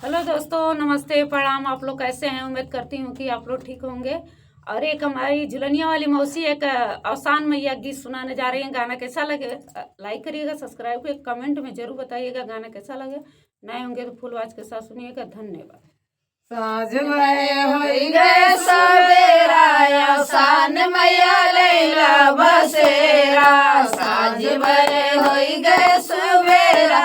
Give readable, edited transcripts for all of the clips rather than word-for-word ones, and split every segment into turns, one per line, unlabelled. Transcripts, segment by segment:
Hello दोस्तों, नमस्ते, प्रणाम। आप लोग कैसे हैं? उम्मीद करती हूँ कि आप लोग ठीक होंगे। और एक हमारी झुलनिया वाली मौसी एक आसान मैया गीत सुनाने जा रही हैं। गाना कैसा लगे लाइक करिएगा, सब्सक्राइब करिएगा, कमेंट में जरूर बताइएगा गाना कैसा लगे। नए होंगे तो फुल आवाज के साथ सुनिएगा। धन्यवाद।
साँझ भये होई गए सवेरा, आसान मैया लैला बसेरा। साँझ भये होई गए सवेरा,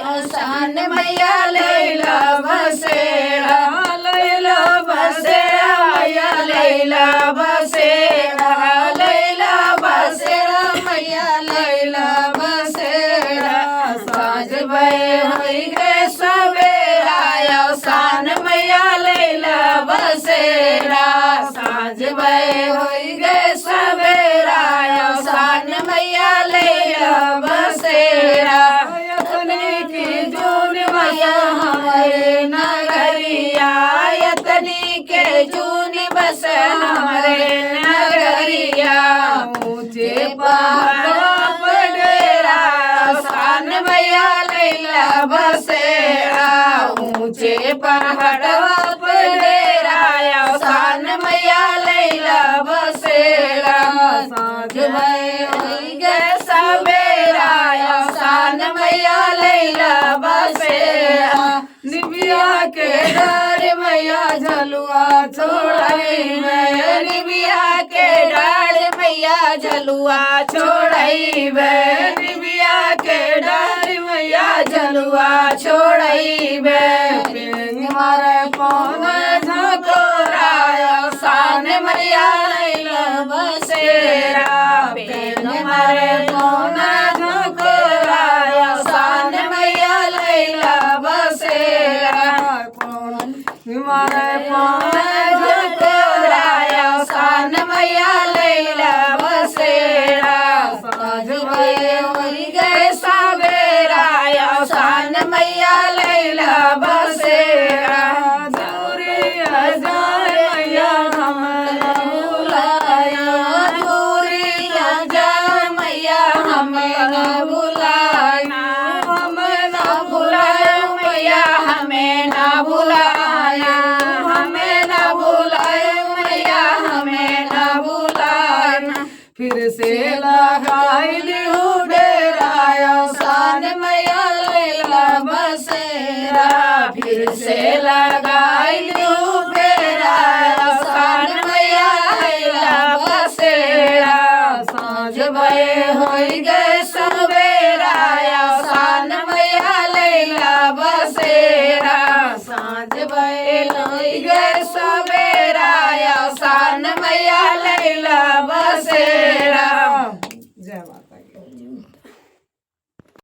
आसान मैया लैला बसेरा। लैला बसेरा मैया लैला बसेरा, लैला बसेरा मैया लैला बसेरा। साँझ भये होई गए सवेरा, आसान मैया लैला बसेरा। साँझ भये होई गए सवेरा, आसान मैया लैला बसेरा। यतनी की जून मैया हमारे नगरिया, यतनी के जून बस हमारे नगरिया। ऊंचे पहाड़ों पर डेरा, आसान मैया लैला बसेरा। ऊंचे पहाड़ों पर डेरा, आसान मैया लैला बसेरा। साँझ भये होई गए सवेरा, आसान मैया लैला बसेरा। निबिया के डार मैया झलुआ छोड़ई में, निबिया के डार मैया झलुआ छोड़ई में, निबिया के डार मैया झलुआ छोड़ई में। मारे पौन झकोरा, आसान मैया लैला बसेरा। पेन मारे पौन झकोरा, आसान मैया लैला बसेरा। मारे पौन झकोरा, आसान मैया लैला बसेरा। साँझ भये होई गए सवेरा, आसान मैया लैला बसेरा। दूरिया जाए मैया हमें न बुलाया, दूरिया जाए मैया हमें न बुलाया। हमें न बुलाया मैया, हमें न बुलाया, हमें न बुलाया मैया, हमें न बुलाया। फिर से लगाई लिहू डेरा, आसान मैया लैला बसेरा। फिर से लगाई लिहू डेरा, आसान मैया लैला बसेरा। साँझ भये होई गए सवेरा, आसान मैया लैला बसेरा। साँझ भये होई गए सवेरा, आसान मैया लैला